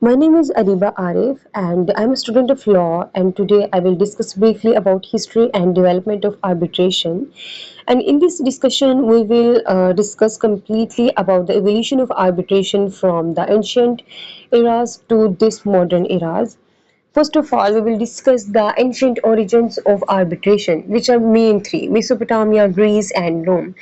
My name is Ariba Arif and I'm a student of law, and today I will discuss briefly about history and development of arbitration. And in this discussion we will discuss completely about the evolution of arbitration from the ancient eras to this modern eras. First of all, we will discuss the ancient origins of arbitration, which are main three: Mesopotamia, Greece, and Rome.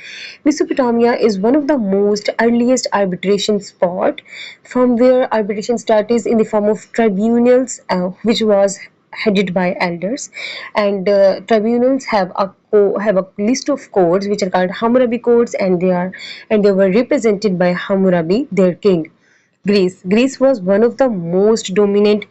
Mesopotamia is one of the most earliest arbitration spot, from where arbitration started in the form of tribunals, which was headed by elders, and tribunals have a list of codes which are called Hammurabi codes, and they were represented by Hammurabi, their king. Greece was one of the most dominant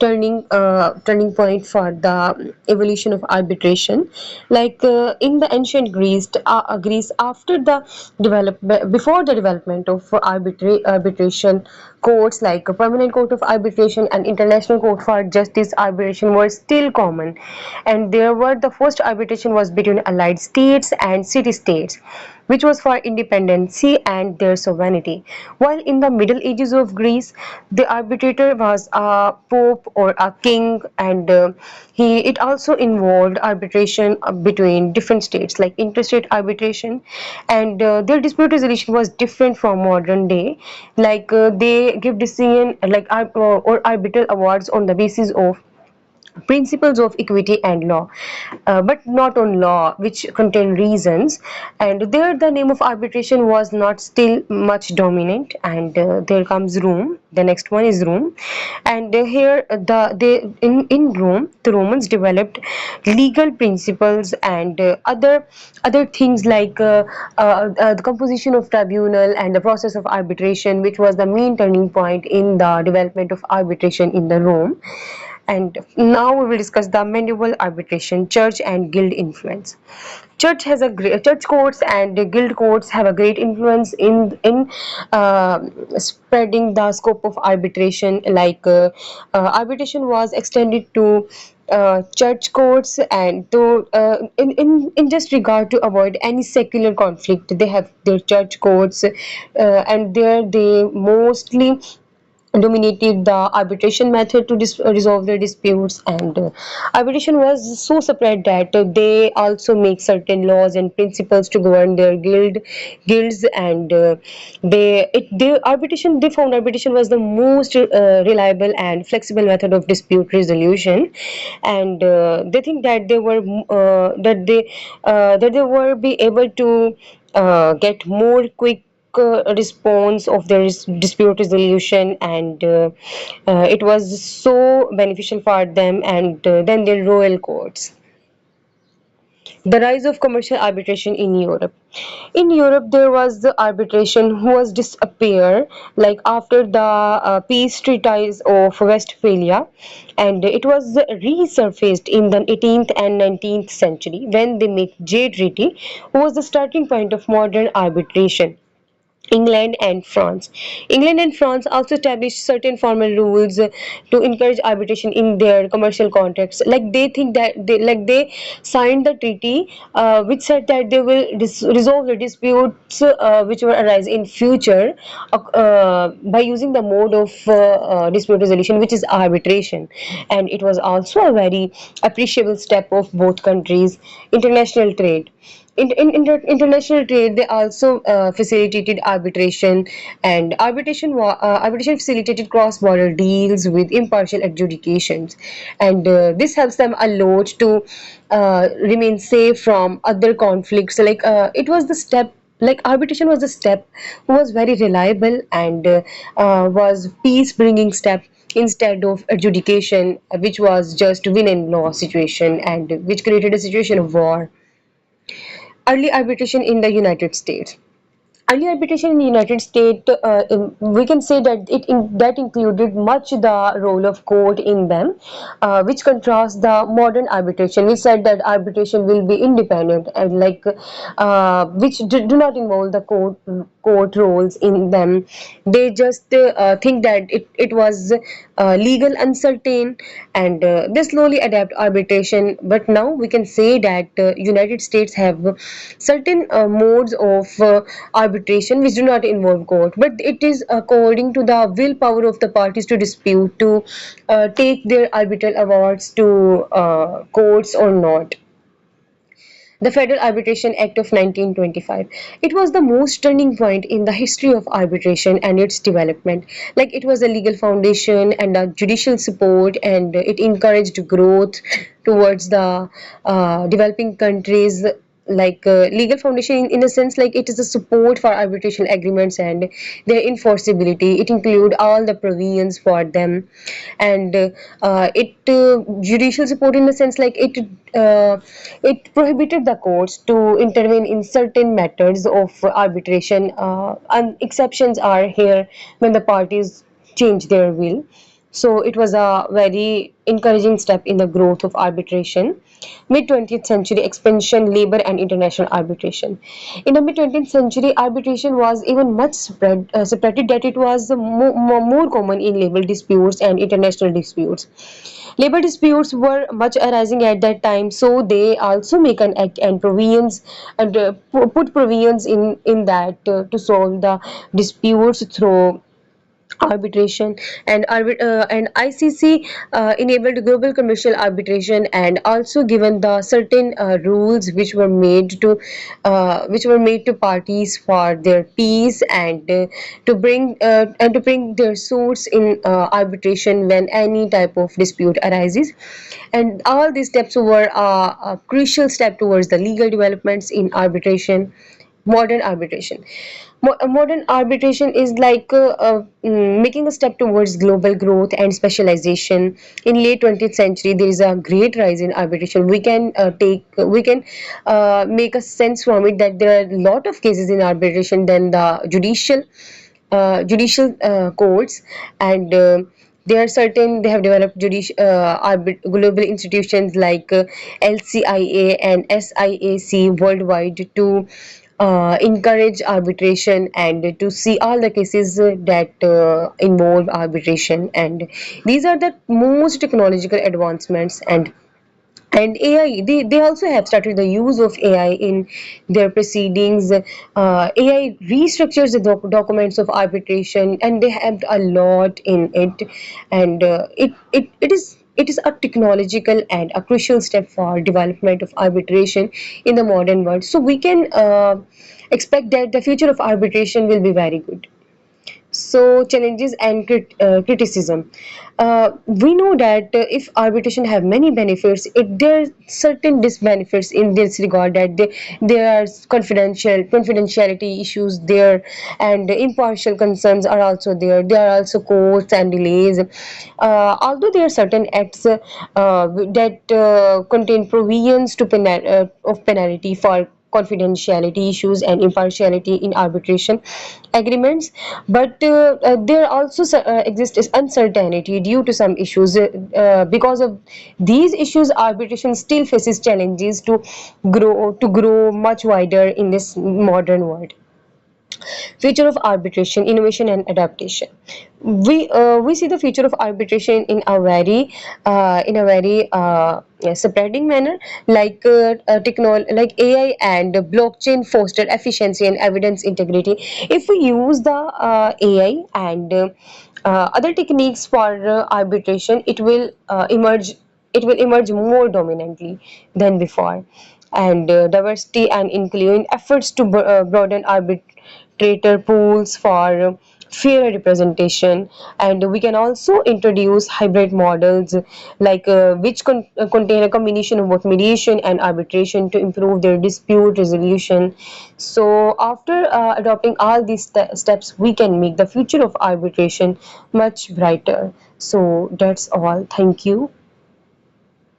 turning point for the evolution of arbitration. Like in the ancient Greece after the develop before the development of arbitration courts like a permanent court of arbitration and international court for justice, arbitration were still common, and there were the first arbitration was between allied states and city states, which was for independency and their sovereignty. While in the Middle Ages of Greece, the arbitrator was a pope or a king, and he it also involved arbitration between different states, like interstate arbitration, and their dispute resolution was different from modern day. Like they give decision like or arbitral awards on the basis of principles of equity and law, but not on law, which contain reasons. And there, the name of arbitration was not still much dominant. And there comes Rome. The next one is Rome, and here in Rome, the Romans developed legal principles and other things like the composition of tribunal and the process of arbitration, which was the main turning point in the development of arbitration in the Rome. And now we will discuss the medieval arbitration, church and guild influence. Church courts and guild courts have a great influence in uh, spreading the scope of arbitration. Like arbitration was extended to church courts, and to in just regard to avoid any secular conflict, they have their church courts, and there they mostly dominated the arbitration method to resolve their disputes. And arbitration was so separate that they also make certain laws and principles to govern their guilds. And they arbitration they found arbitration was the most reliable and flexible method of dispute resolution. And they think that they were be able to get more quick response of their dispute resolution. And it was so beneficial for them. And then the royal courts, the rise of commercial arbitration in Europe. In Europe, there was the arbitration who was disappear, like after the peace treaties of Westphalia, and it was resurfaced in the 18th and 19th century when they make Jade Treaty, who was the starting point of modern arbitration. England and France. England and France also established certain formal rules to encourage arbitration in their commercial contracts. Like they think that they signed the treaty, which said that they will resolve the disputes which will arise in future by using the mode of dispute resolution, which is arbitration. And it was also a very appreciable step of both countries. International trade. International trade, they also facilitated arbitration, and arbitration facilitated cross-border deals with impartial adjudications. And this helps them a lot to remain safe from other conflicts. Like it was the step like arbitration was a step was very reliable, and was peace bringing step instead of adjudication, which was just win and law situation, and which created a situation of war. Early arbitration in the United States. Early arbitration in the United States, we can say that that included much the role of court in them, which contrasts the modern arbitration. We said that arbitration will be independent and like which do not involve the court court roles in them. They just think that it was legal uncertain, and they slowly adapt arbitration. But now we can say that United States have certain modes of arbitration which do not involve court, but it is according to the willpower of the parties to dispute, to take their arbitral awards to courts or not. The Federal Arbitration Act of 1925. It was the most turning point in the history of arbitration and its development. Like, it was a legal foundation and a judicial support, and it encouraged growth towards the developing countries. Like, legal foundation in a sense, like, it is a support for arbitration agreements and their enforceability. It include all the provisions for them, and it judicial support in the sense, like, it prohibited the courts to intervene in certain matters of arbitration, and exceptions are here when the parties change their will. So it was a very encouraging step in the growth of arbitration. Mid 20th century expansion, labor and international arbitration. In the mid 20th century, arbitration was even much separated, that it was more common in labor disputes and international disputes. Labor disputes were much arising at that time, so they also make an act and provisions, and put provisions in that to solve the disputes through arbitration. And ICC enabled global commercial arbitration, and also given the certain rules which were made to parties for their peace, and to bring their suits in arbitration when any type of dispute arises. And all these steps were a crucial step towards the legal developments in arbitration. Modern arbitration. Modern arbitration is like making a step towards global growth and specialization. In late 20th century, there is a great rise in arbitration. We can make a sense from it that there are a lot of cases in arbitration than the judicial courts, and they have developed global institutions like LCIA and SIAC worldwide to encourage arbitration and to see all the cases that involve arbitration. And these are the most technological advancements. And AI, they also have started the use of AI in their proceedings. AI restructures the documents of arbitration, and they have a lot in it. And it is a technological and a crucial step for development of arbitration in the modern world. So we can expect that the future of arbitration will be very good. So challenges and criticism. We know that if arbitration have many benefits, there are certain disbenefits in this regard, that there are confidentiality issues there, and impartial concerns are also there. There are also costs and delays. Although there are certain acts that contain provisions of penalty for confidentiality issues and impartiality in arbitration agreements, but there also exists uncertainty due to some issues. Because of these issues, arbitration still faces challenges to grow much wider in this modern world. Future of arbitration, innovation and adaptation. We see the future of arbitration in a very spreading manner. Like like AI and blockchain foster efficiency and evidence integrity. If we use the AI and other techniques for arbitration, it will emerge more dominantly than before. And diversity and inclusion efforts to broaden arbitrator pools for fair representation. And we can also introduce hybrid models, like contain a combination of both mediation and arbitration to improve their dispute resolution. So after adopting all these steps, we can make the future of arbitration much brighter. So that's all. Thank you.